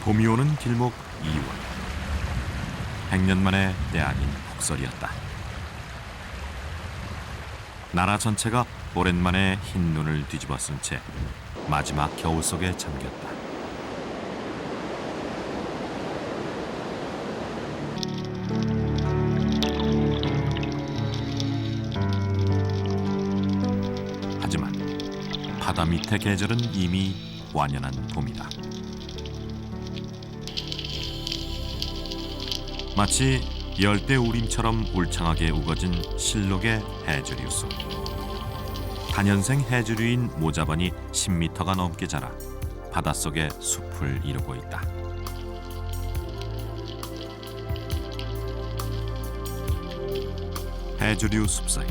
봄이 오는 길목 2월. 100년 만에 때아닌 폭설이었다. 나라 전체가 오랜만에 흰 눈을 뒤집어 쓴 채 마지막 겨울 속에 잠겼다. 하지만 바다 밑의 계절은 이미 완연한 봄이다. 마치 열대우림처럼 울창하게 우거진 실록의 해조류 숲. 단연생 해조류인 모자반이 10m가 넘게 자라 바닷속에 숲을 이루고 있다. 해조류 숲 사이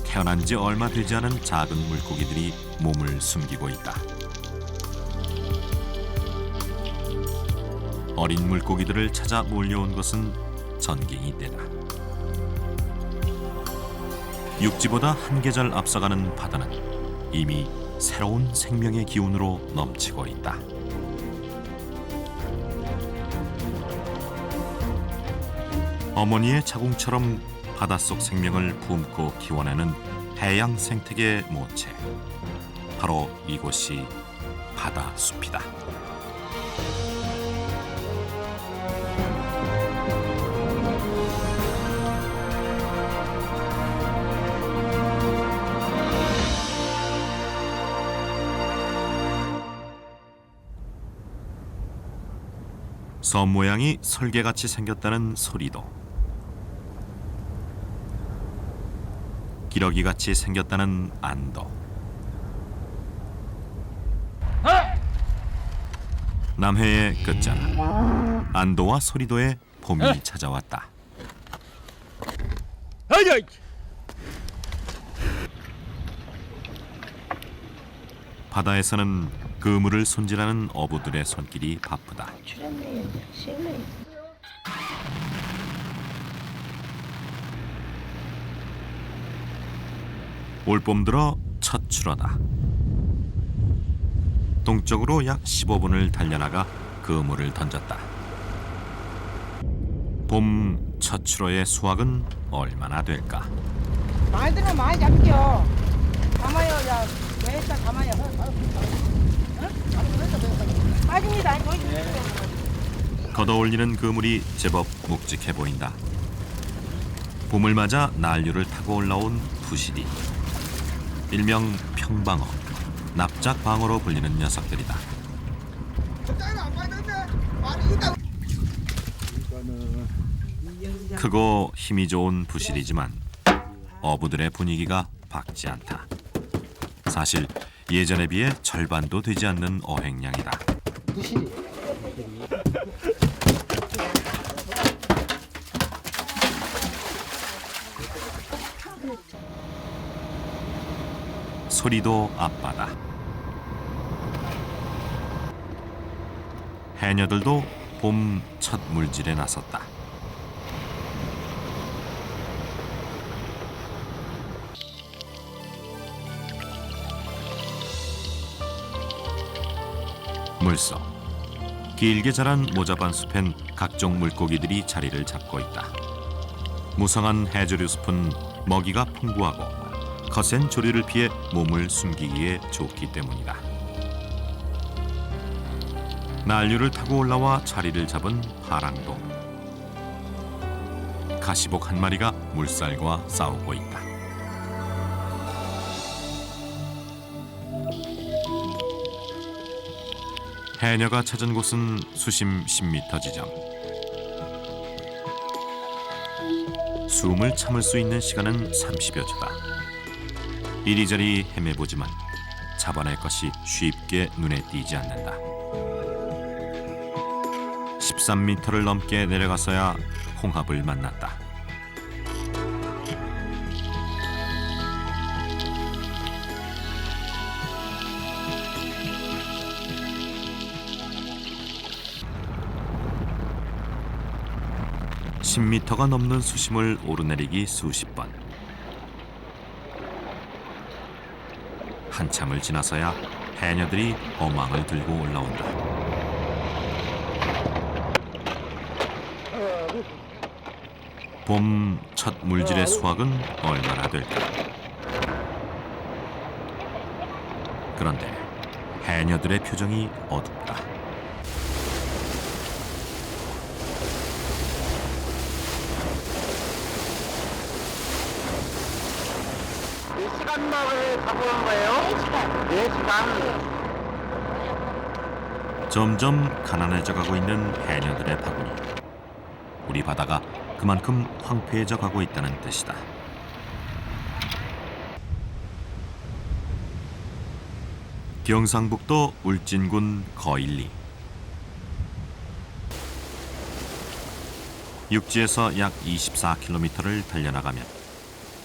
태어난 지 얼마 되지 않은 작은 물고기들이 몸을 숨기고 있다. 어린 물고기들을 찾아 몰려온 것은 전갱이 떼다. 육지보다 한 계절 앞서가는 바다는 이미 새로운 생명의 기운으로 넘치고 있다. 어머니의 자궁처럼 바닷속 생명을 품고 키워내는 해양 생태계의 모체. 바로 이곳이 바다숲이다. 섬 모양이 설계같이 생겼다는 소리도, 기러기같이 생겼다는 안도, 남해의 끝자락 안도와 소리도에 봄이 찾아왔다. 바다에서는 그물을 손질하는 어부들의 손길이 바쁘다. 올봄 들어 첫 출어다. 동쪽으로 약 15분을 달려나가 그물을 던졌다. 봄 첫 출어의 수확은 얼마나 될까? 많이 들면 많이 잡혀. 가마요, 야, 매일다 가마요. 빠집니다. 걷어올리는 그물이 제법 묵직해 보인다. 봄을 맞아 난류를 타고 올라온 부시리. 일명 평방어, 납작방어로 불리는 녀석들이다. 크고 힘이 좋은 부시리지만 어부들의 분위기가 밝지 않다. 사실 예전에 비해 절반도 되지 않는 어획량이다. 소리도 앞바다. 해녀들도 봄 첫 물질에 나섰다. 물속 길게 자란 모자반 숲엔 각종 물고기들이 자리를 잡고 있다. 무성한 해조류 숲은 먹이가 풍부하고 거센 조류를 피해 몸을 숨기기에 좋기 때문이다. 난류를 타고 올라와 자리를 잡은 하랑도. 가시복 한 마리가 물살과 싸우고 있다. 해녀가 찾은 곳은 수심 10m 지점. 숨을 참을 수 있는 시간은 30여 초다. 이리저리 헤매보지만 잡아낼 것이 쉽게 눈에 띄지 않는다. 13m를 넘게 내려가서야 홍합을 만났다. (10m가) 넘는 수심을 오르내리기 수십 번. 한참을 지나서야 해녀들이 어망을 들고 올라온다. 봄 첫 물질의 수확은 얼마나 될까? 그런데 해녀들의 표정이 어둡다. 몇 시간만에 가보는 거예요? 4시간. 4시간? 점점 가난해져 가고 있는 해녀들의 바구니. 우리 바다가 그만큼 황폐해져 가고 있다는 뜻이다. 경상북도 울진군 거일리. 육지에서 약 24km를 달려나가면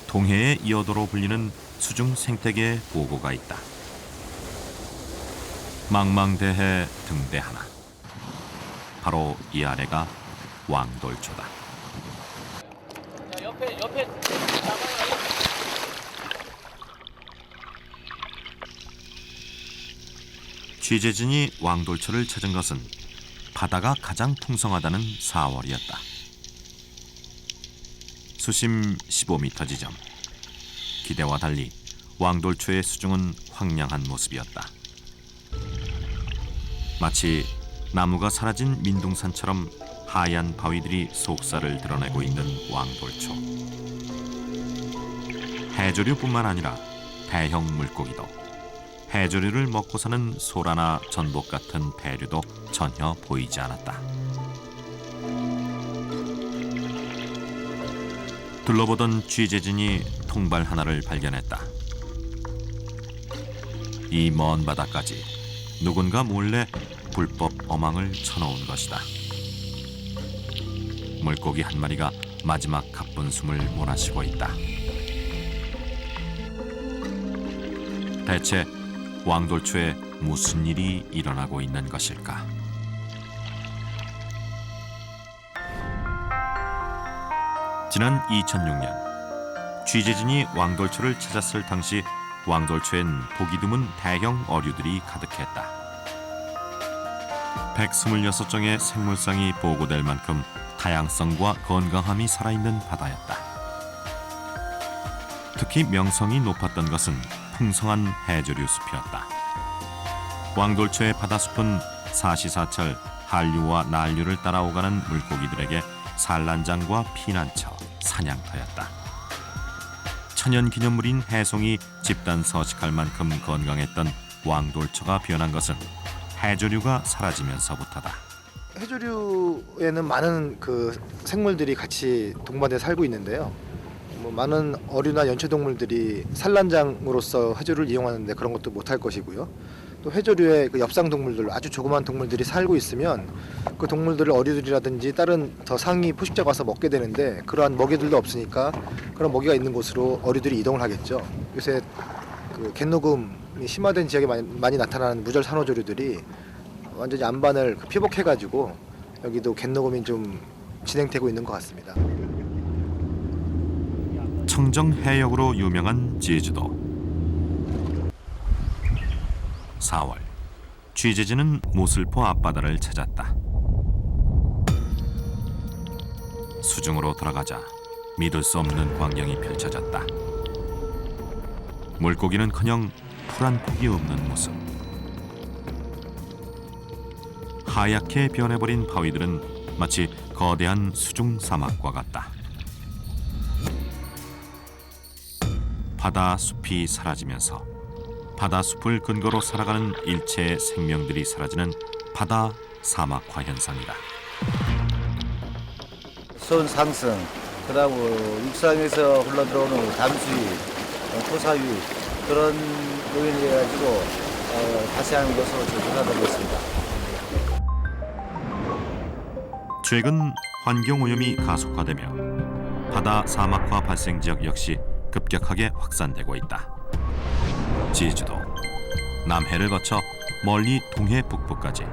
동해의 이어도로 불리는 수중 생태계 보고가 있다. 망망대해 등대 하나. 바로 이 아래가 왕돌초다. 옆에 취재진이 왕돌초를 찾은 것은 바다가 가장 풍성하다는 4월이었다. 수심 15m 지점. 기대와 달리 왕돌초의 수중은 황량한 모습이었다. 마치 나무가 사라진 민둥산처럼 하얀 바위들이 속살을 드러내고 있는 왕돌초. 해조류뿐만 아니라 대형 물고기도, 해조류를 먹고 사는 소라나 전복 같은 배류도 전혀 보이지 않았다. 둘러보던 취재진이 통발 하나를 발견했다. 이 먼 바다까지 누군가 몰래 불법 어망을 쳐놓은 것이다. 물고기 한 마리가 마지막 가쁜 숨을 몰아쉬고 있다. 대체 왕돌초에 무슨 일이 일어나고 있는 것일까? 지난 2006년 취재진이 왕돌초를 찾았을 당시 왕돌초엔 보기 드문 대형 어류들이 가득했다. 126종의 생물상이 보고될 만큼 다양성과 건강함이 살아있는 바다였다. 특히 명성이 높았던 것은 풍성한 해조류 숲이었다. 왕돌초의 바다숲은 사시사철 한류와 난류를 따라오가는 물고기들에게 산란장과 피난처, 사냥터였다. 천연기념물인 해송이 집단 서식할 만큼 건강했던 왕돌초가 변한 것은 해조류가 사라지면서부터다. 해조류에는 많은 생물들이 같이 동반돼 살고 있는데요. 많은 어류나 연체동물들이 산란장으로서 해조류를 이용하는데 그런 것도 못할 것이고요. 또 해조류의 엽상 동물들, 아주 조그마한 동물들이 살고 있으면 그 동물들을 어류들이라든지 다른 더 상위 포식자가 와서 먹게 되는데 그러한 먹이들도 없으니까 그런 먹이가 있는 곳으로 어류들이 이동을 하겠죠. 요새 갯녹음이 심화된 지역에 많이 나타나는 무절 산호조류들이 완전히 안반을 피복해가지고 여기도 갯녹음이 좀 진행되고 있는 것 같습니다. 청정 해역으로 유명한 제주도. 4월, 취재진은 모슬포 앞바다를 찾았다. 수중으로 들어가자 믿을 수 없는 광경이 펼쳐졌다. 물고기는커녕 풀 한 폭이 없는 모습. 하얗게 변해버린 바위들은 마치 거대한 수중 사막과 같다. 바다 숲이 사라지면서 바다 숲을 근거로 살아가는 일체의 생명들이 사라지는 바다 사막화 현상이다. 수온 상승, 그다음 육상에서 흘러들어오는 담수위, 토사위 그런 요인이 가지고 다시 하는 것으로 조사되고 있습니다. 최근 환경 오염이 가속화되며 바다 사막화 발생 지역 역시 급격하게 확산되고 있다. 제주도, 남해를 거쳐 멀리 동해 북부까지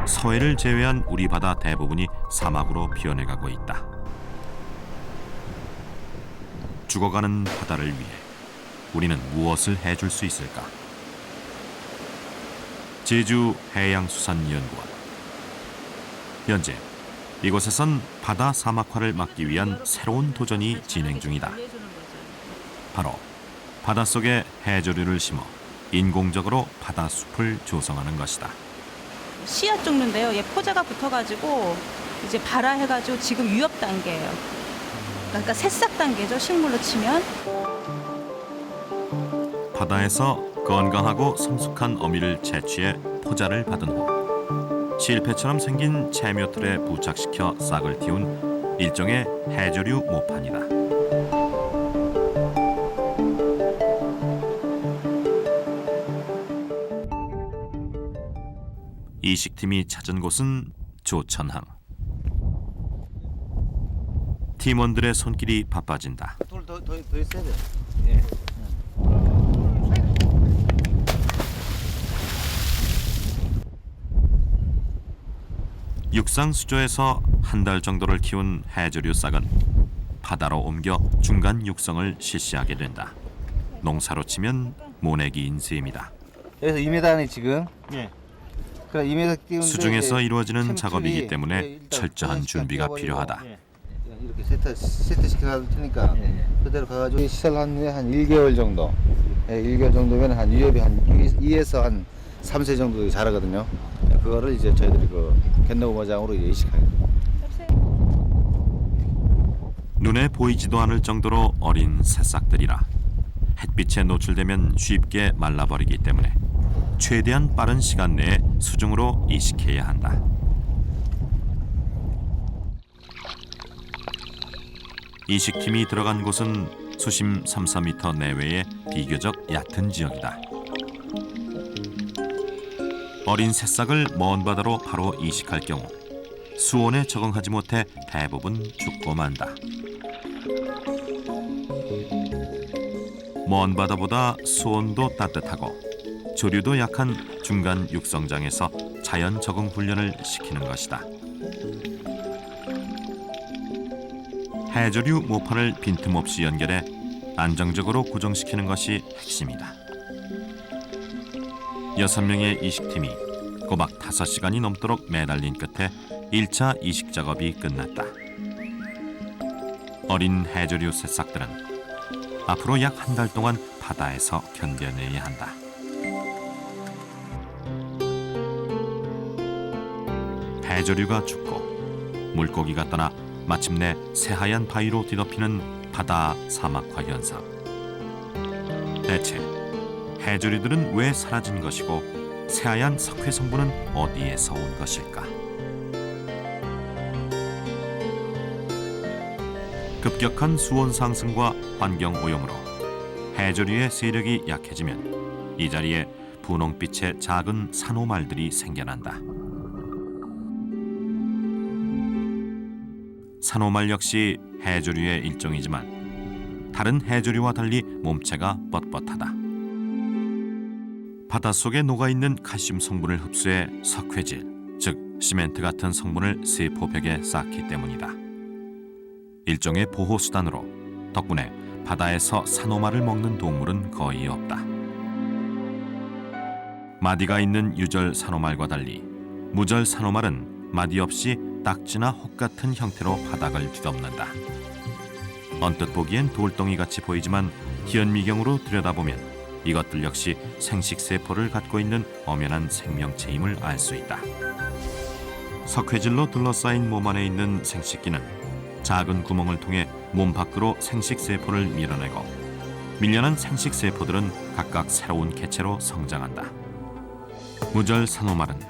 서해를 제외한 우리 바다 대부분이 사막으로 변해가고 있다. 죽어가는 바다를 위해 우리는 무엇을 해줄 수 있을까? 제주 해양수산연구원. 현재 이곳에선 바다 사막화를 막기 위한 새로운 도전이 진행 중이다. 바로 바닷속에 해조류를 심어 인공적으로 바다숲을 조성하는 것이다. 씨앗 종류인데요. 얘 포자가 붙어가지고 이제 발화해가지고 지금 유업 단계예요. 그러니까 새싹 단계죠. 식물로 치면. 바다에서 건강하고 성숙한 어미를 채취해 포자를 받은 후 실패처럼 생긴 채묘틀에 부착시켜 싹을 틔운 일종의 해조류 모판이다. 이식팀이 찾은 곳은 조천항. 팀원들의 손길이 바빠진다. 돌 더 있어야 돼. 육상 수조에서 한 달 정도를 키운 해조류 싹은 바다로 옮겨 중간 육성을 실시하게 된다. 농사로 치면 모내기인 셈이다. 여기서 2m니 지금. 예. 그럼 2m 띄우는데 수중에서 이루어지는 챔틀이 작업이기 때문에 일단 철저한 5시간 준비가 뛰어가지고 필요하다. 이렇게 세트 시켜갈 테니까 그대로 가가지고 시설한 후에 한 1개월 정도. 1개월 정도면 한 유엽이 한 2에서 한 3세 정도 자라거든요. 그거를 이제 저희들이 그 갯노 모장으로 이제 이식하게 돼요. 눈에 보이지도 않을 정도로 어린 새싹들이라 햇빛에 노출되면 쉽게 말라버리기 때문에 최대한 빠른 시간 내에 수중으로 이식해야 한다. 이식팀이 들어간 곳은 수심 3-4m 내외의 비교적 얕은 지역이다. 어린 새싹을 먼 바다로 바로 이식할 경우 수온에 적응하지 못해 대부분 죽고 만다. 먼 바다보다 수온도 따뜻하고 조류도 약한 중간 육성장에서 자연 적응 훈련을 시키는 것이다. 해조류 모판을 빈틈없이 연결해 안정적으로 고정시키는 것이 핵심이다. 6명의 이식팀이 꼬박 5시간이 넘도록 매달린 끝에 1차 이식 작업이 끝났다. 어린 해조류 새싹들은 앞으로 약 한 달 동안 바다에서 견뎌내야 한다. 해조류가 죽고 물고기가 떠나 마침내 새하얀 바위로 뒤덮이는 바다 사막화 현상. 대체 해조류들은 왜 사라진 것이고 새하얀 석회 성분은 어디에서 온 것일까? 급격한 수온 상승과 환경 오염으로 해조류의 세력이 약해지면 이 자리에 분홍빛의 작은 산호말들이 생겨난다. 산호말 역시 해조류의 일종이지만 다른 해조류와 달리 몸체가 뻣뻣하다. 바닷속에 녹아있는 칼슘 성분을 흡수해 석회질, 즉 시멘트 같은 성분을 세포벽에 쌓기 때문이다. 일종의 보호수단으로 덕분에 바다에서 산호말을 먹는 동물은 거의 없다. 마디가 있는 유절 산호말과 달리 무절 산호말은 마디 없이 딱지나 혹 같은 형태로 바닥을 뒤덮는다. 언뜻 보기엔 돌덩이같이 보이지만 현미경으로 들여다보면 이것들 역시 생식세포를 갖고 있는 엄연한 생명체임을 알 수 있다. 석회질로 둘러싸인 몸 안에 있는 생식기는 작은 구멍을 통해 몸 밖으로 생식세포를 밀어내고 밀려난 생식세포들은 각각 새로운 개체로 성장한다. 무절 산호말은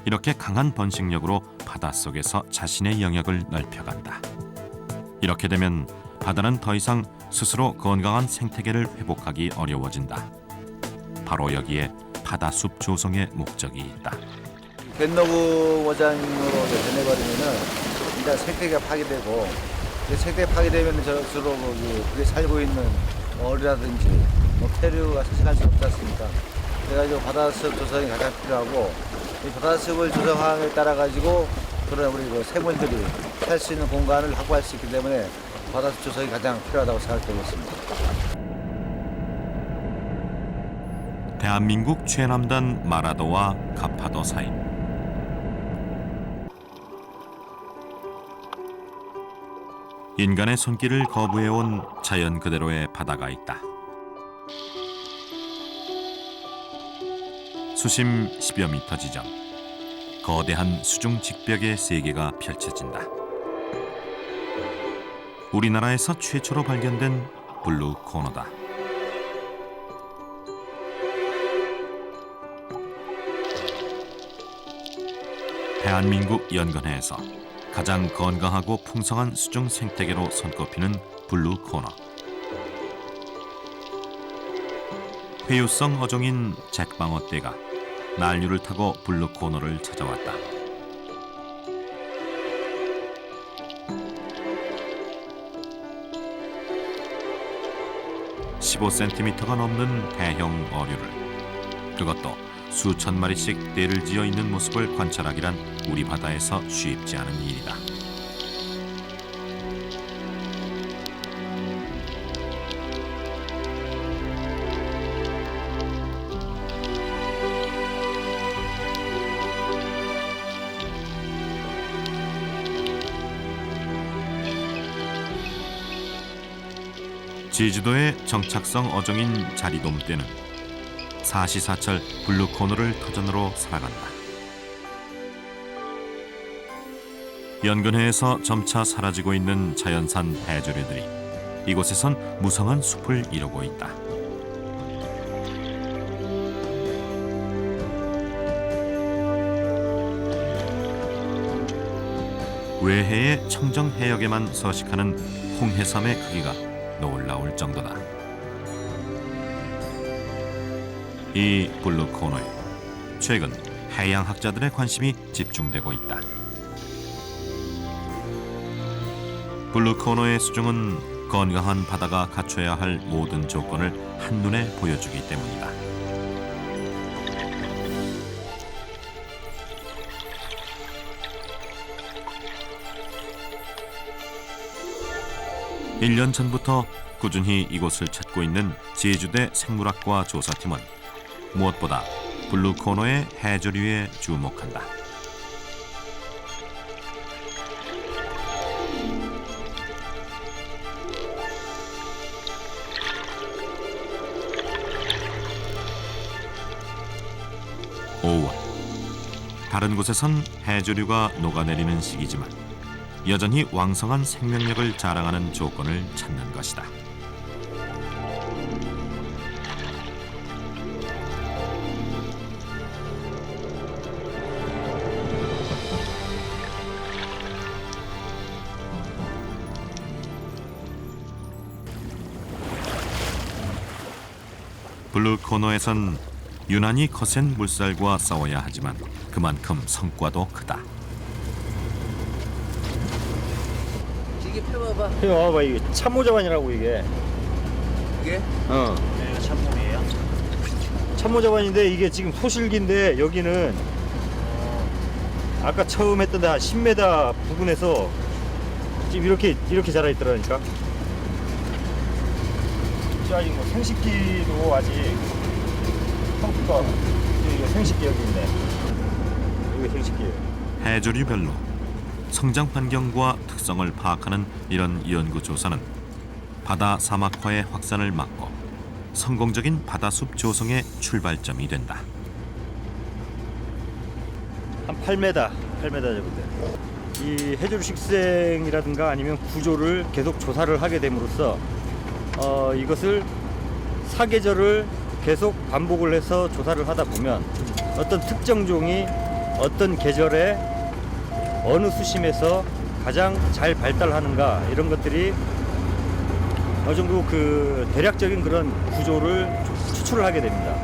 이렇게 강한 번식력으로 바닷속에서 자신의 영역을 넓혀간다. 이렇게 되면 바다는 더 이상 스스로 건강한 생태계를 회복하기 어려워진다. 바로 여기에 바다숲 조성의 목적이 있다. 갯노구 모장으로 변해버리면은 일단 생태계가 파괴되고 생태계 파괴되면 주로 그게 살고 있는 어류라든지 폐류가 서식할 수 없지 않습니까? 그래가지고 바다숲 조성이 가장 필요하고 이 바다숲을 조성함에 따라 가지고 그런 우리 그 생물들이 살 수 있는 공간을 확보할 수 있기 때문에 바다숲 조성이 가장 필요하다고 생각되고 있습니다. 대한민국 최남단 마라도와 가파도 사이 인간의 손길을 거부해온 자연 그대로의 바다가 있다. 수심 10여 미터 지점, 거대한 수중 직벽의 세계가 펼쳐진다. 우리나라에서 최초로 발견된 블루 코너다. 대한민국 연근해에서 가장 건강하고 풍성한 수중 생태계로 손꼽히는 블루 코너. 회유성 어종인 잭방어떼가 난류를 타고 블루 코너를 찾아왔다. (15cm가) 넘는 대형 어류를, 그것도 수천 마리씩 떼를 지어 있는 모습을 관찰하기란 우리 바다에서 쉽지 않은 일이다. 제주도의 정착성 어종인 자리돔떼는 사시사철 블루 코너를 터전으로 살아간다. 연근해에서 점차 사라지고 있는 자연산 해조류들이 이곳에선 무성한 숲을 이루고 있다. 외해의 청정 해역에만 서식하는 홍해섬의 크기가 놀라울 정도다. 이 블루 코너에 최근 해양학자들의 관심이 집중되고 있다. 블루 코너의 수중은 건강한 바다가 갖춰야 할 모든 조건을 한눈에 보여주기 때문이다. (1년) 전부터 꾸준히 이곳을 찾고 있는 제주대 생물학과 조사팀은 무엇보다 블루 코너의 해조류에 주목한다. (5월) 다른 곳에선 해조류가 녹아내리는 시기지만 여전히 왕성한 생명력을 자랑하는 조건을 찾는 것이다. 블루 코너에선 유난히 거센 물살과 싸워야 하지만 그만큼 성과도 크다. 이게 펴봐봐. 이거 봐봐, 이게 참모자반이라고 이게. 이게? 어. 이거 참돔이에요? 참모자반인데 이게 지금 소실기인데 여기는 아까 처음 했던 데 한 10m 부근에서 지금 이렇게 자라 있더라니까. 아직 뭐 생식기도 아직 성수가 이게 생식기 여기 있네. 이게 생식기예요. 해조류별로 성장 환경과 특성을 파악하는 이런 연구 조사는 바다 사막화의 확산을 막고 성공적인 바다숲 조성의 출발점이 된다. 한 8m 정도 돼. 이 해조류 식생이라든가 아니면 구조를 계속 조사를 하게 됨으로써 이것을 사계절을 계속 반복을 해서 조사를 하다 보면 어떤 특정 종이 어떤 계절에 어느 수심에서 가장 잘 발달하는가 이런 것들이 어느 정도 그 대략적인 그런 구조를 추출을 하게 됩니다.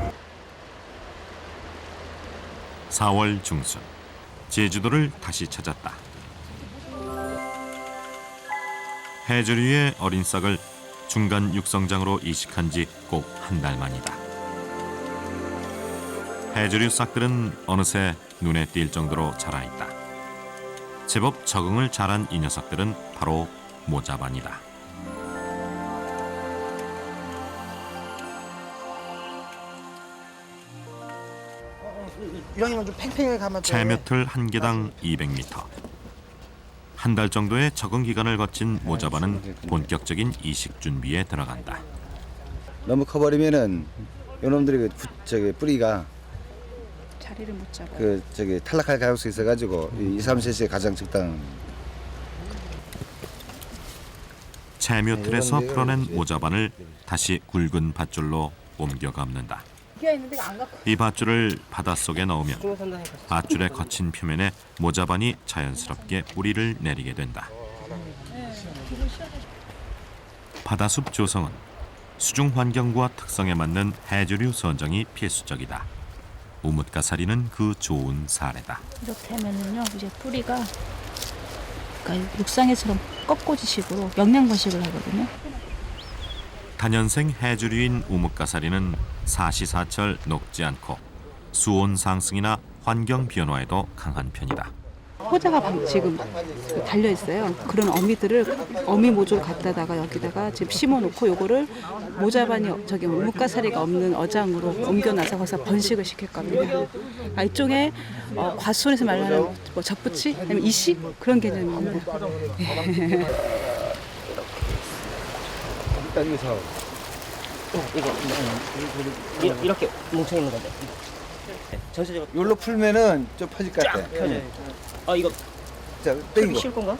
4월 중순 제주도를 다시 찾았다. 해조류의 어린 싹을 중간 육성장으로 이식한 지 꼭 한 달 만이다. 해조류 싹들은 어느새 눈에 띌 정도로 자라있다. 제법 적응을 잘한 이 녀석들은 바로 모자반이다. 이왕이면 좀 팽팽하게 가면 돼. 채몇틀 한 개당 200m. 한 달 정도의 적응 기간을 거친 모자반은 본격적인 이식 준비에 들어간다. 너무 커버리면은 요놈들이 뿌리가 자리를 못 잡아. 탈락할 가능성이 있어가지고 2, 3cm에 가장 적당한. 채묘 틀에서 풀어낸 모자반을 다시 굵은 밧줄로 옮겨 감는다. 이 밧줄을 바닷속에 넣으면 밧줄의 거친 표면에 모자반이 자연스럽게 뿌리를 내리게 된다. 바다숲 조성은 수중 환경과 특성에 맞는 해조류 선정이 필수적이다. 우뭇가사리는 그 좋은 사례다. 이렇게 하면은요, 이제 뿌리가 그러니까 육상에처럼 꺾고지식으로 영양번식을 하거든요. 단연생 해조류인 우뭇가사리는 사시사철 녹지 않고 수온 상승이나 환경 변화에도 강한 편이다. 포자가 지금 달려 있어요. 그런 어미들을 어미 모조를 갖다다가 여기다가 지금 심어놓고 요거를 모자반이 저기 우뭇가사리가 없는 어장으로 옮겨놔서 거기서 번식을 시킬 겁니다. 이쪽에 과수원에서 말하는 뭐 적부치, 아니면 이식 그런 개념입니다. 이렇게 뭉쳐 있는 건데. 전체적으로 요로 풀면은 좀 펴질 것 같아. 이거 자, 땡기고. 쉴 건가?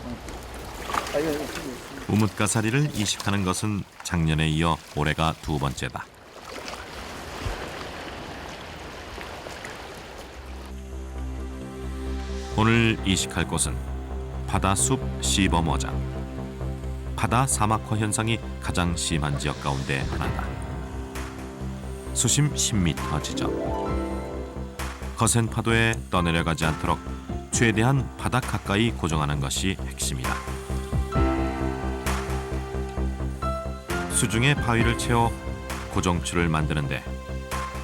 우뭇가사리를 이식하는 것은 작년에 이어 올해가 두 번째다. 오늘 이식할 곳은 바다숲 시범어장. 바다 사막화 현상이 가장 심한 지역 가운데 하나다. 수심 10m 지점. 거센 파도에 떠내려가지 않도록 최대한 바닥 가까이 고정하는 것이 핵심이다. 수중에 바위를 채워 고정줄을 만드는데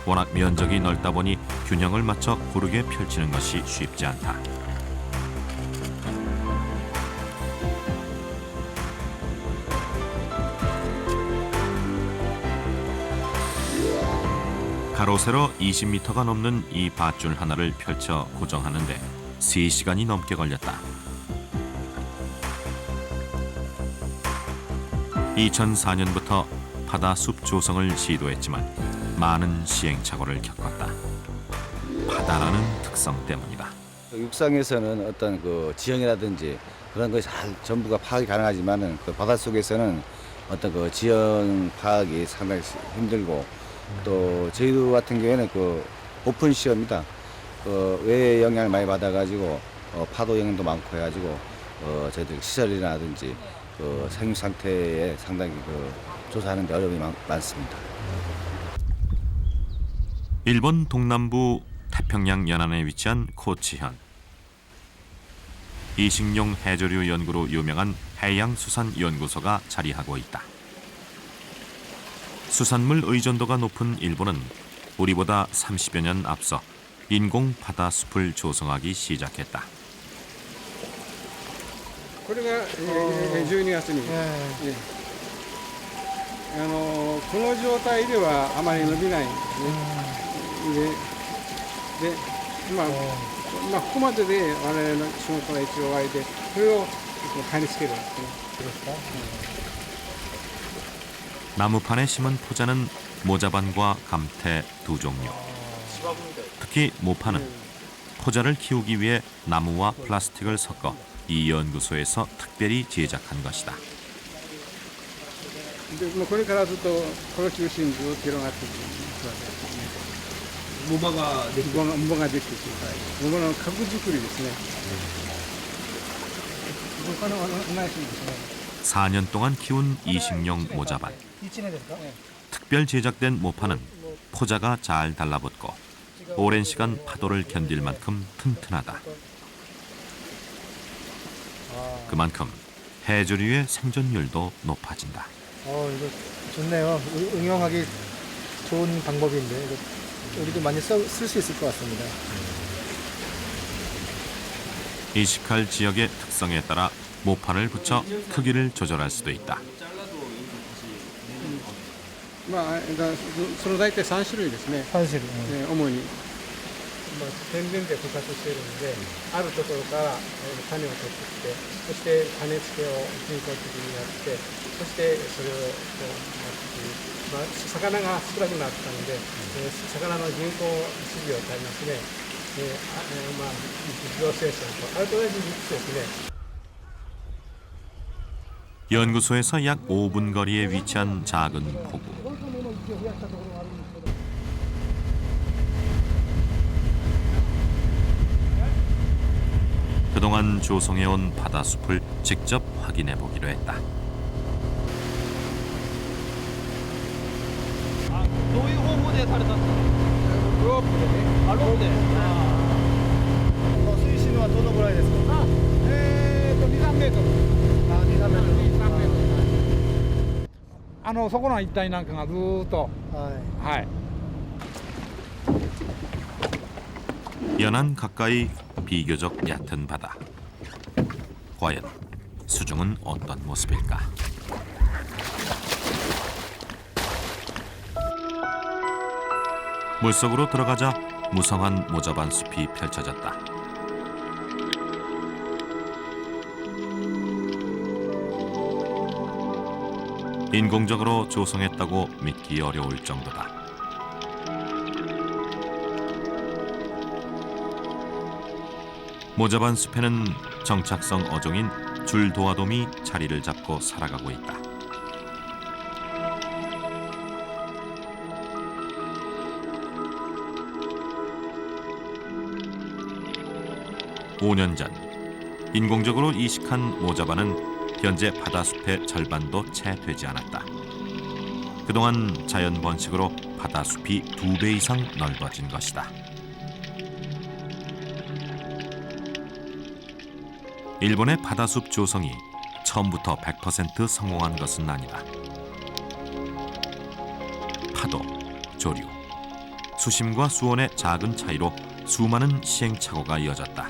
워낙 면적이 넓다 보니 균형을 맞춰 고르게 펼치는 것이 쉽지 않다. 가로 세로 20m가 넘는 이 밧줄 하나를 펼쳐 고정하는데 3시간이 넘게 걸렸다. 2004년부터 바다숲 조성을 시도했지만 많은 시행착오를 겪었다. 바다라는 특성 때문이다. 육상에서는 어떤 그 지형이라든지 그런 것이 잘 전부가 파악이 가능하지만은 그 바닷속에서는 어떤 그 지형 파악이 상당히 힘들고 또 저희도 같은 경우에는 그 오픈 시어입니다. 그 외의 영향을 많이 받아가지고 파도 영향도 많고 해가지고 저희들 시설이라든지 그 생육 상태에 상당히 그 조사하는 데 어려움이 많습니다. 일본 동남부 태평양 연안에 위치한 코치현. 이식용 해조류 연구로 유명한 해양수산연구소가 자리하고 있다. 수산물 의존도가 높은 일본은 우리보다 30여 년 앞서 인공 바다숲을 조성하기 시작했다. これが12月に、この状態ではあまり伸びないんですね。で、ここまでで我々の仕事が一応終わりで、それを貼り付けるんですね。 나무판에 심은 포자는 모자반과 감태 두 종류. 특히 모판은 포자를 키우기 위해 나무와 플라스틱을 섞어 이 연구소에서 특별히 제작한 것이다. これからずっとこの中心ずっと広がっていくんですね。藻場ができていく。藻場の核作りですね。他のないですね。 4년 동안 키운 이식용 모자반. 특별 제작된 모판은 포자가 잘 달라붙고 오랜 시간 파도를 견딜 만큼 튼튼하다. 그만큼 해조류의 생존율도 높아진다. 이거 좋네요. 응용하기 좋은 방법인데 이거 우리도 많이 쓸 수 있을 것 같습니다. 이식할 지역의 특성에 따라 모판을 붙여 크기를 조절할 수도 있다. その大体3種類ですね。 사실 主に天然で復活しているので、あるところから種を取ってきて、そして種付けを人工的にやって、そしてそれを魚が少なくなったので、魚の人工飼料とありますね。日常生産とあれと同じ理屈ですね。 연구소에서 약 5분 거리에 위치한 작은 포구. 그동안 조성해온 바다숲을 직접 확인해 보기로 했다. 연안 가까이 비교적 얕은 바다. 과연 수중은 어떤 모습일까? 물속으로 들어가자 무성한 모자반 숲이 펼쳐졌다. 인공적으로 조성했다고 믿기 어려울 정도다. 모자반 숲에는 정착성 어종인 줄도화돔이 자리를 잡고 살아가고 있다. (5년) 전 인공적으로 이식한 모자반은 현재 바다숲의 절반도 채 되지 않았다. 그동안 자연 번식으로 바다숲이 2배 이상 넓어진 것이다. 일본의 바다숲 조성이 처음부터 100% 성공한 것은 아니다. 파도, 조류, 수심과 수온의 작은 차이로 수많은 시행착오가 이어졌다.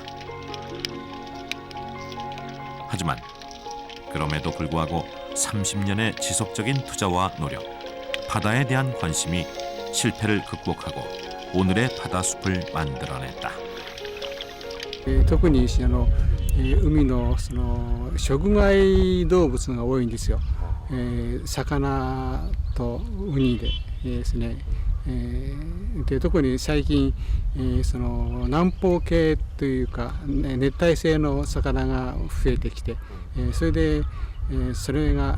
하지만 그럼에도 불구하고 30년의 지속적인 투자와 노력, 바다에 대한 관심이 실패를 극복하고 오늘의 바다숲을 만들어냈다. 特に海の食害動物が多いんですよ。魚とウニでですね。で特に最近、南方系というか熱帯性の魚が増えてきて、それで、それが、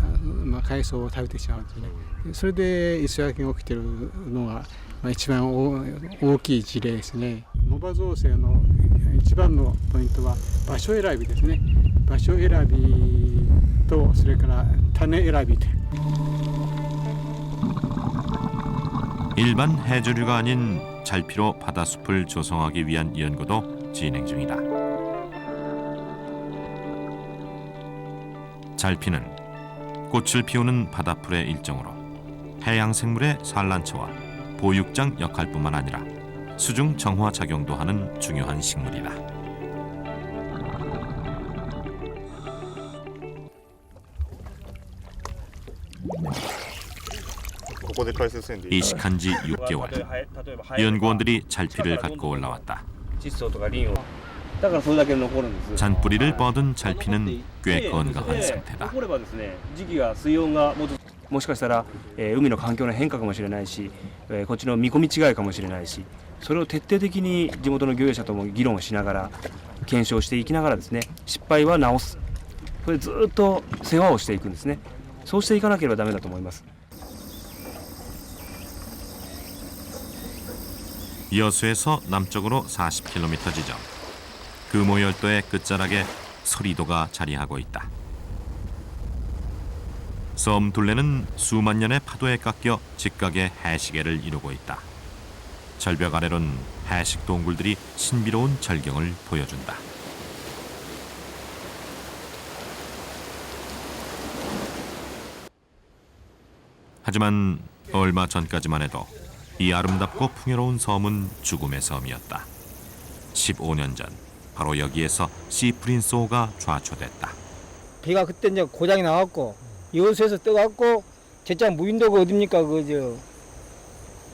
海藻を食べてしまうんですね。それで磯焼けが起きているのが、一番大きい事例ですね。藻場造成の一番のポイントは場所選びですね。場所選びとそれから種選び。 일반 해조류가 아닌 잘피로 바다숲을 조성하기 위한 연구도 진행 중이다. 잘피는 꽃을 피우는 바다풀의 일종으로 해양 생물의 산란처와 보육장 역할뿐만 아니라 수중 정화 작용도 하는 중요한 식물이다. 이식한 지 6개월. 연구원들이 잘피를 갖고 올라왔다. 잔뿌리를 뻗은 잘피는 꽤 건강한 상태다. もしかしたら、海の環境の変化かもしれないし、こっちの見込み違いかもしれないし、それを徹底的に地元の漁業者とも議論をしながら検証していきながらですね、失敗は直す。それでずっと世話をしていくんですね。そうしていかなければダメだと思います。 여수에서 남쪽으로 40km 지점. 금오열도의 끝자락에 소리도가 자리하고 있다. 섬 둘레는 수만 년의 파도에 깎여 직각의 해시계를 이루고 있다. 절벽 아래론 해식 동굴들이 신비로운 절경을 보여준다. 하지만 얼마 전까지만 해도 이 아름답고 풍요로운 섬은 죽음의 섬이었다. 15년 전 바로 여기에서 시프린소가 좌초됐다. 비가 그때 이제 고장이 나왔고 여수에서 떠갖고 제짜 무인도가 어딥니까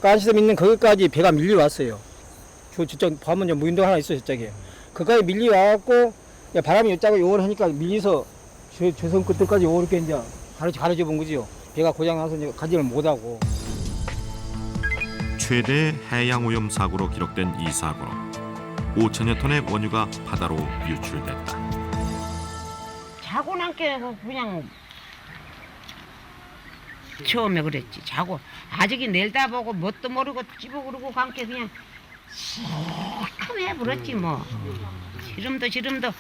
깐시섬 있는 거기까지 배가 밀려왔어요. 저쪽 보면 무인도 하나 있어 저쪽에. 그까지 밀리 와갖고 바람이 있다고 요걸 하니까 밀려서 조선 끝까지 이렇게 이제 가려져 본 거지요. 배가 고장나서 이제 가지를 못하고. 최대 해양 오염 사고로 기록된 이 사고로 5천여 톤의 원유가 바다로 유출됐다. 자고 난게 그냥 처음에 그랬지. 자고 아직이 내다보고 뭣도 모르고 찌고 그러고 간게 그냥 시커매 불었지 뭐. 지름도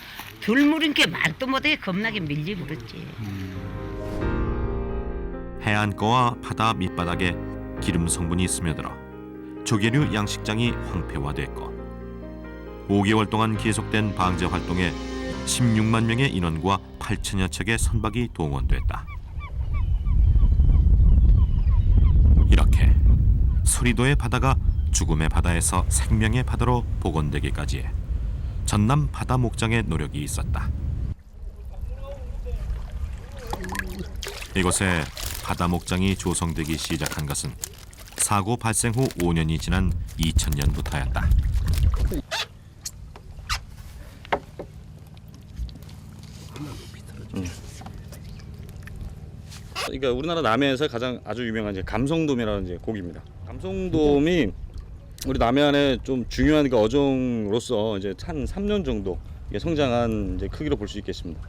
들물인 게 말도 못해 겁나게 밀리 불었지. 해안가와 바다 밑바닥에 기름 성분이 스며들어 조개류 양식장이 황폐화됐고 5개월 동안 계속된 방제 활동에 16만 명의 인원과 8천여 척의 선박이 동원됐다. 이렇게 소리도의 바다가 죽음의 바다에서 생명의 바다로 복원되기까지 전남 바다 목장의 노력이 있었다. 이곳에 바다 목장이 조성되기 시작한 것은 사고 발생 후 5년이 지난 2000년부터였다. 그러니까 우리나라 남해에서 가장 아주 유명한 이제 감성돔이라는 이제 고기입니다. 감성돔이 우리 남해안에 좀 중요한 그 어종으로서 이제 한 3년 정도 성장한 이제 크기로 볼 수 있겠습니다.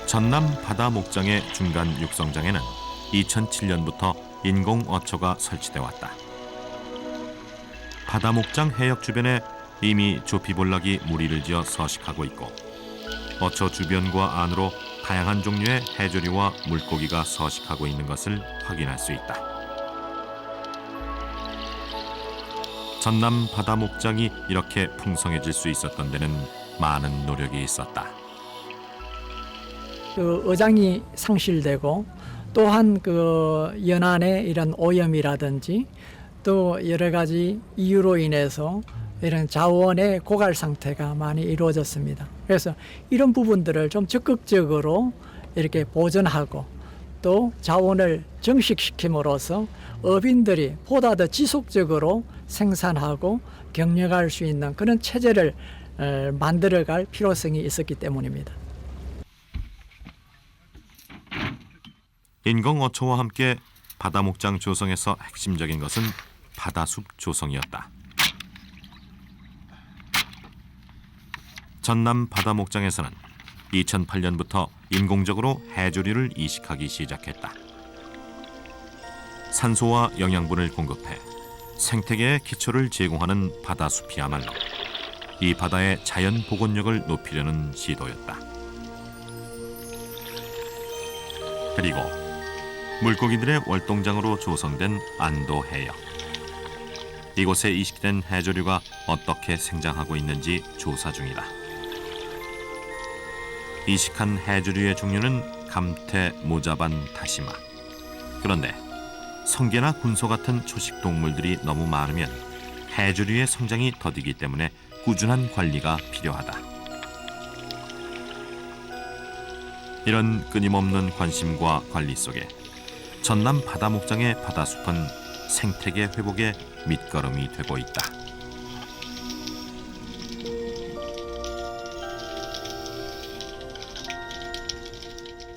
전남 바다 목장의 중간 육성장에는 2007년부터 인공 어초가 설치돼 왔다. 바다 목장 해역 주변에 이미 조피볼락이 무리를 지어 서식하고 있고 어초 주변과 안으로 다양한 종류의 해조류와 물고기가 서식하고 있는 것을 확인할 수 있다. 전남 바다 목장이 이렇게 풍성해질 수 있었던 데는 많은 노력이 있었다. 그 어장이 상실되고 또한 그 연안의 이런 오염이라든지 또 여러 가지 이유로 인해서 이런 자원의 고갈 상태가 많이 이루어졌습니다. 그래서 이런 부분들을 좀 적극적으로 이렇게 보존하고 또 자원을 정식시킴으로써 어민들이 보다 더 지속적으로 생산하고 경영할 수 있는 그런 체제를 만들어갈 필요성이 있었기 때문입니다. 인공 어초와 함께 바다 목장 조성에서 핵심적인 것은 바다숲 조성이었다. 전남 바다 목장에서는 2008년부터 인공적으로 해조류를 이식하기 시작했다. 산소와 영양분을 공급해 생태계의 기초를 제공하는 바다숲이야말로 이 바다의 자연 복원력을 높이려는 시도였다. 그리고 물고기들의 월동장으로 조성된 안도 해역. 이곳에 이식된 해조류가 어떻게 생장하고 있는지 조사 중이다. 이식한 해조류의 종류는 감태, 모자반, 다시마. 그런데 성게나 군소 같은 초식 동물들이 너무 많으면 해조류의 성장이 더디기 때문에 꾸준한 관리가 필요하다. 이런 끊임없는 관심과 관리 속에 전남 바다 목장의 바다숲은 생태계 회복의 밑거름이 되고 있다.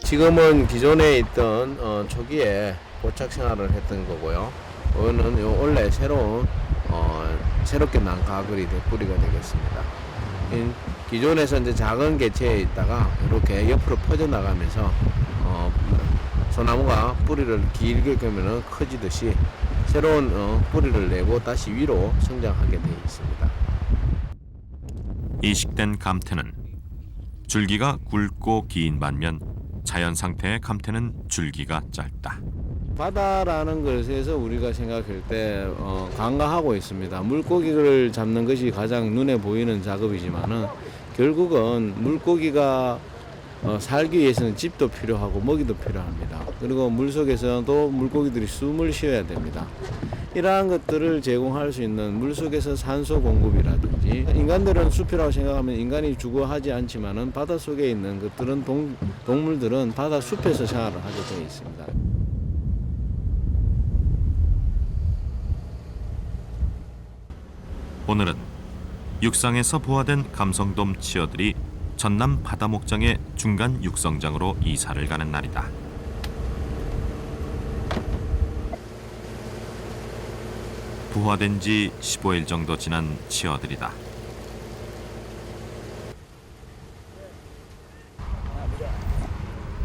지금은 기존에 있던 초기에 고착 생활을 했던 거고요. 이거는 원래 새롭게 난 가글이 뿌리가 되겠습니다. 기존에서 이제 작은 개체에 있다가 이렇게 옆으로 퍼져 나가면서 소나무가 뿌리를 길게 끄면 커지듯이 새로운 뿌리를 내고 다시 위로 성장하게 되어 있습니다. 이식된 감태는 줄기가 굵고 긴 반면 자연 상태의 감태는 줄기가 짧다. 바다라는 것에서 우리가 생각할 때 간과하고 있습니다. 물고기를 잡는 것이 가장 눈에 보이는 작업이지만은 결국은 물고기가 살기 위해서는 집도 필요하고 먹이도 필요합니다. 그리고 물속에서도 물고기들이 숨을 쉬어야 됩니다. 이러한 것들을 제공할 수 있는 물속에서 산소 공급이라든지 한다든지 인간들은 숲이라고 생각하면 인간이 주거하지 않지만은 바다 속에 있는 것들은 동물들은 바다 숲에서 생활을 하게 되어 있습니다. 오늘은 육상에서 부화된 감성돔 치어들이 전남 바다 목장의 중간 육성장으로 이사를 가는 날이다. 부화된 지 15일 정도 지난 치어들이다.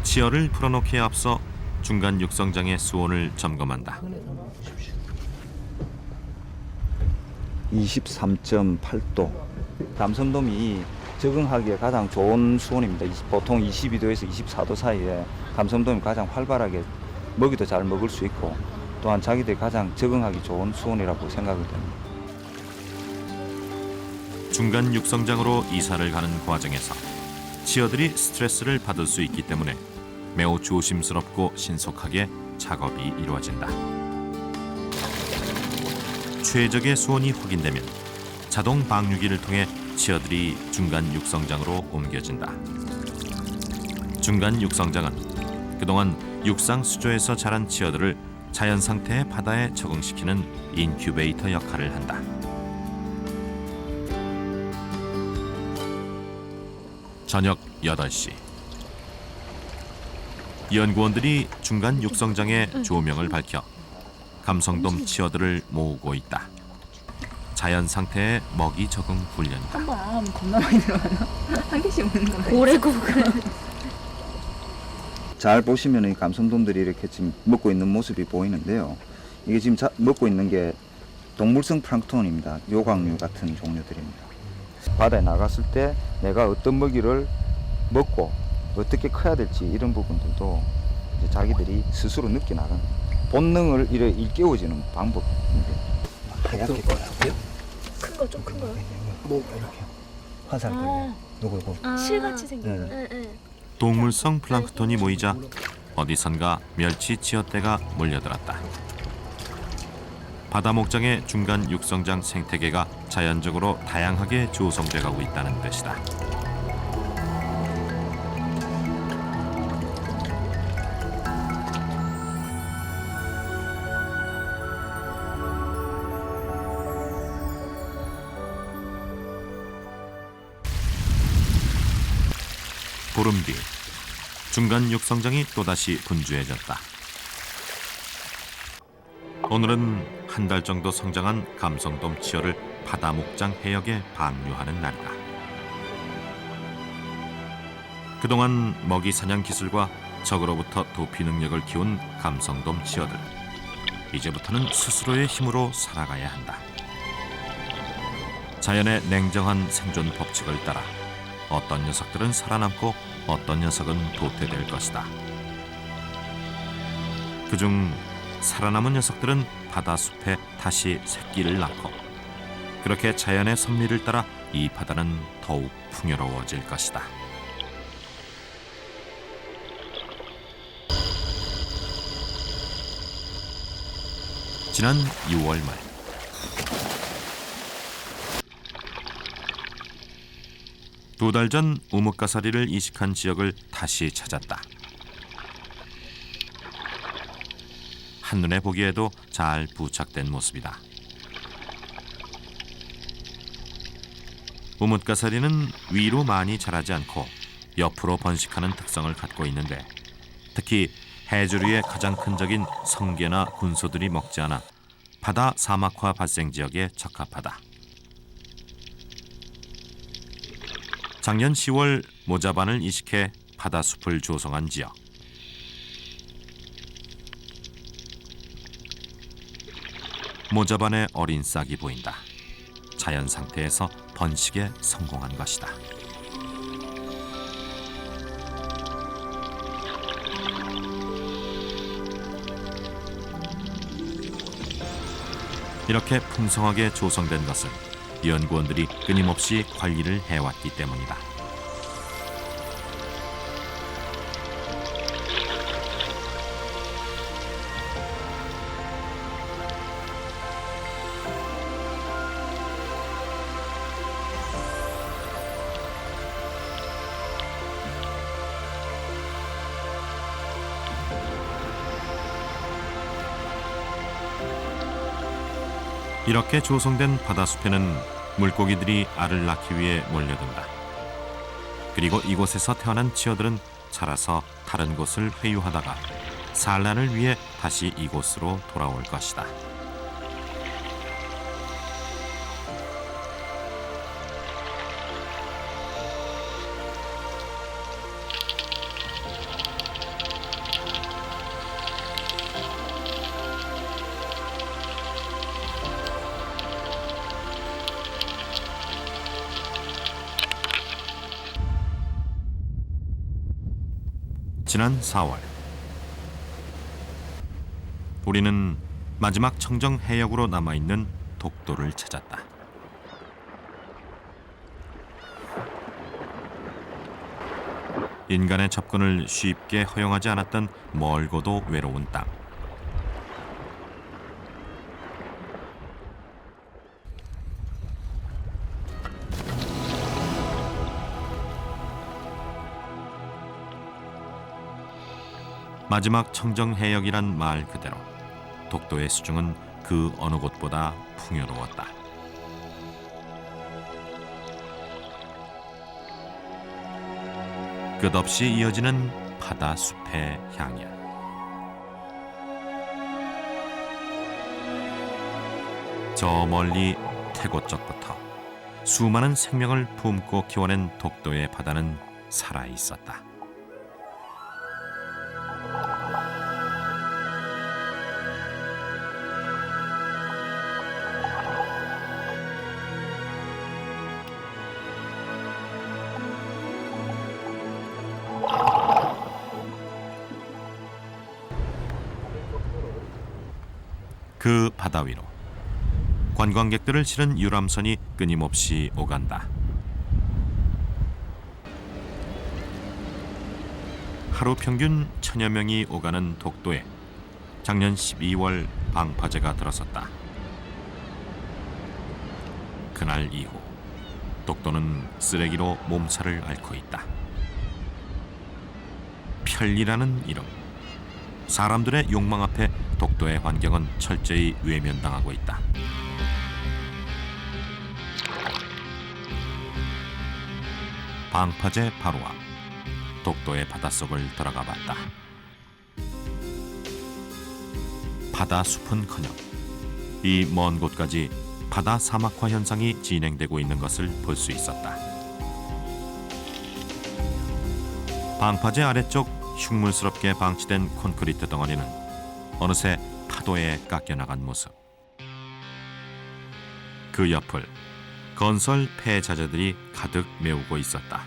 치어를 풀어놓기에 앞서 중간 육성장의 수온을 점검한다. 23.8도. 감성돔이 적응하기에 가장 좋은 수온입니다. 보통 22도에서 24도 사이에 감성돔이 가장 활발하게 먹이도 잘 먹을 수 있고 또한 자기들이 가장 적응하기 좋은 수온이라고 생각이 됩니다. 중간 육성장으로 이사를 가는 과정에서 치어들이 스트레스를 받을 수 있기 때문에 매우 조심스럽고 신속하게 작업이 이루어진다. 최적의 수온이 확인되면 자동 방류기를 통해 치어들이 중간 육성장으로 옮겨진다. 중간 육성장은 그동안 육상 수조에서 자란 치어들을 자연 상태의 바다에 적응시키는 인큐베이터 역할을 한다. 저녁 8시. 연구원들이 중간 육성장에 조명을 밝혀 감성돔 치어들을 모으고 있다. 자연 상태의 먹이 적응 훈련이다. 한 번 안 하면 겁나 많이 들어가나? 한 개씩 먹는 거 오래고 잘 보시면 이 감성돔들이 이렇게 지금 먹고 있는 모습이 보이는데요. 이게 지금 먹고 있는 게 동물성 플랑크톤입니다. 요광류 같은 종류들입니다. 바다에 나갔을 때 내가 어떤 먹이를 먹고 어떻게 커야 될지 이런 부분들도 이제 자기들이 스스로 느껴 나가는 본능을 일깨워지는 방법인데 하얗게 큰 거 좀 큰 거요? 뭐 이렇게 화살 요거 실같이 생긴 거. 네. 네. 동물성 플랑크톤이 모이자 어디선가 멸치 치어떼가 몰려들었다. 바다 목장의 중간 육성장 생태계가 자연적으로 다양하게 조성돼 가고 있다는 뜻이다. 보름 뒤 중간 육성장이 또다시 분주해졌다. 오늘은 한 달 정도 성장한 감성돔 치어를 바다 목장 해역에 방류하는 날이다. 그동안 먹이 사냥 기술과 적으로부터 도피 능력을 키운 감성돔 치어들. 이제부터는 스스로의 힘으로 살아가야 한다. 자연의 냉정한 생존 법칙을 따라 어떤 녀석들은 살아남고 어떤 녀석은 도태될 것이다. 그중 살아남은 녀석들은 바다숲에 다시 새끼를 낳고 그렇게 자연의 섭리를 따라 이 바다는 더욱 풍요로워질 것이다. 지난 6월 말 두 달 전 우뭇가사리를 이식한 지역을 다시 찾았다. 한눈에 보기에도 잘 부착된 모습이다. 우뭇가사리는 위로 많이 자라지 않고 옆으로 번식하는 특성을 갖고 있는데 특히 해조류의 가장 큰 적인 성게나 군소들이 먹지 않아 바다 사막화 발생 지역에 적합하다. 작년 10월 모자반을 이식해 바다숲을 조성한 지역. 모자반의 어린 싹이 보인다. 자연 상태에서 번식에 성공한 것이다. 이렇게 풍성하게 조성된 것은 연구원들이 끊임없이 관리를 해왔기 때문이다. 이렇게 조성된 바다숲에는 물고기들이 알을 낳기 위해 몰려든다. 그리고 이곳에서 태어난 치어들은 자라서 다른 곳을 회유하다가 산란을 위해 다시 이곳으로 돌아올 것이다. 지난 4월 우리는 마지막 청정 해역으로 남아있는 독도를 찾았다. 인간의 접근을 쉽게 허용하지 않았던 멀고도 외로운 땅. 마지막 청정 해역이란 말 그대로 독도의 수중은 그 어느 곳보다 풍요로웠다. 끝없이 이어지는 바다 숲의 향연. 저 멀리 태고 쪽부터 수많은 생명을 품고 키워낸 독도의 바다는 살아 있었다. 그 바다 위로 관광객들을 실은 유람선이 끊임없이 오간다. 하루 평균 1000여 명이 오가는 독도에 작년 12월 방파제가 들어섰다. 그날 이후 독도는 쓰레기로 몸살을 앓고 있다. 편리라는 이름, 사람들의 욕망 앞에 독도의 환경은 철저히 외면당하고 있다. 방파제 바로 앞 독도의 바닷속을 들어가 봤다. 바다숲은커녕 이 먼 곳까지 바다 사막화 현상이 진행되고 있는 것을 볼 수 있었다. 방파제 아래쪽 흉물스럽게 방치된 콘크리트 덩어리는 어느새 파도에 깎여나간 모습. 그 옆을 건설 폐자재들이 가득 메우고 있었다.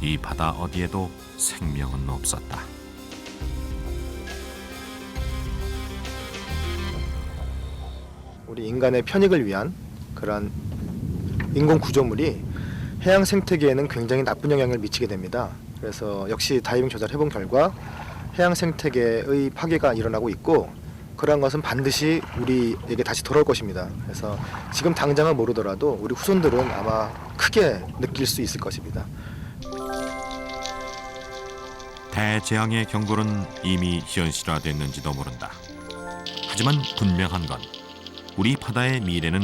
이 바다 어디에도 생명은 없었다. 우리 인간의 편익을 위한 그런 인공 구조물이 해양 생태계에는 굉장히 나쁜 영향을 미치게 됩니다. 그래서 역시 다이빙 조사를 해본 결과 해양 생태계의 파괴가 일어나고 있고 그러한 것은 반드시 우리에게 다시 돌아올 것입니다. 그래서 지금 당장은 모르더라도 우리 후손들은 아마 크게 느낄 수 있을 것입니다. 대재앙의 경고는 이미 현실화됐는지도 모른다. 하지만 분명한 건 우리 바다의 미래는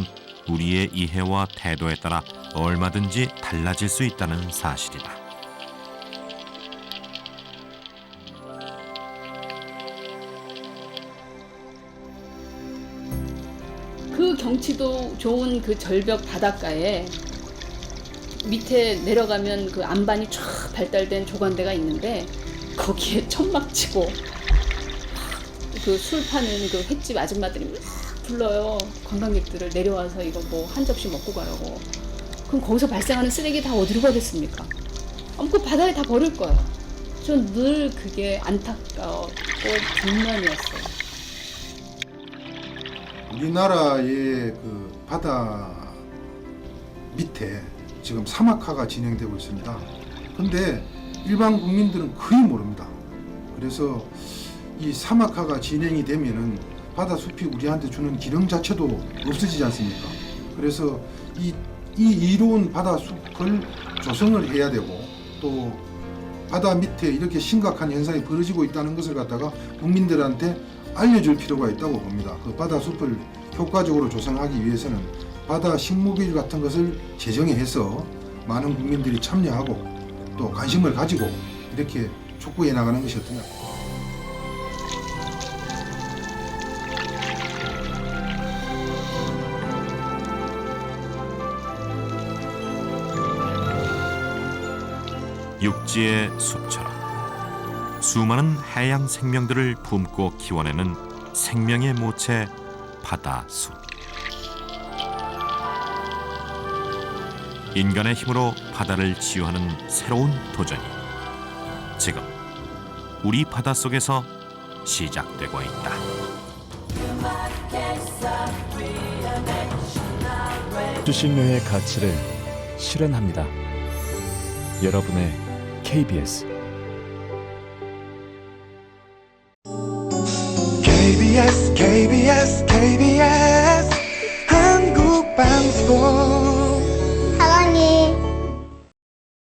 우리의 이해와 태도에 따라 얼마든지 달라질 수 있다는 사실이다. 그 경치도 좋은 그 절벽 바닷가에 밑에 내려가면 그 안반이 쫙 발달된 조간대가 있는데 거기에 천막치고 그 술 파는 그 횟집 아줌마들이 막 불러요. 관광객들을 내려와서 이거 뭐 한 접시 먹고 가라고. 그럼 거기서 발생하는 쓰레기 다 어디로 가겠습니까? 그 바다에 다 버릴 거예요. 전 늘 그게 안타까웠고 불만이었어요. 우리나라의 그 바다 밑에 지금 사막화가 진행되고 있습니다. 근데 일반 국민들은 거의 모릅니다. 그래서 이 사막화가 진행이 되면은 바다 숲이 우리한테 주는 기능 자체도 없어지지 않습니까? 그래서 이 이로운 바다 숲을 조성을 해야 되고 또 바다 밑에 이렇게 심각한 현상이 벌어지고 있다는 것을 갖다가 국민들한테 알려줄 필요가 있다고 봅니다. 그 바다 숲을 효과적으로 조성하기 위해서는 바다 식목일 같은 것을 제정해서 많은 국민들이 참여하고 또 관심을 가지고 이렇게 촉구해 나가는 것이 어떠냐. 육지의 숲처럼 수많은 해양 생명들을 품고 키워내는 생명의 모체 바다숲. 인간의 힘으로 바다를 치유하는 새로운 도전이 지금 우리 바닷속에서 시작되고 있다. 수신료의 가치를 실현합니다. 여러분의 KBS KBS 한국방송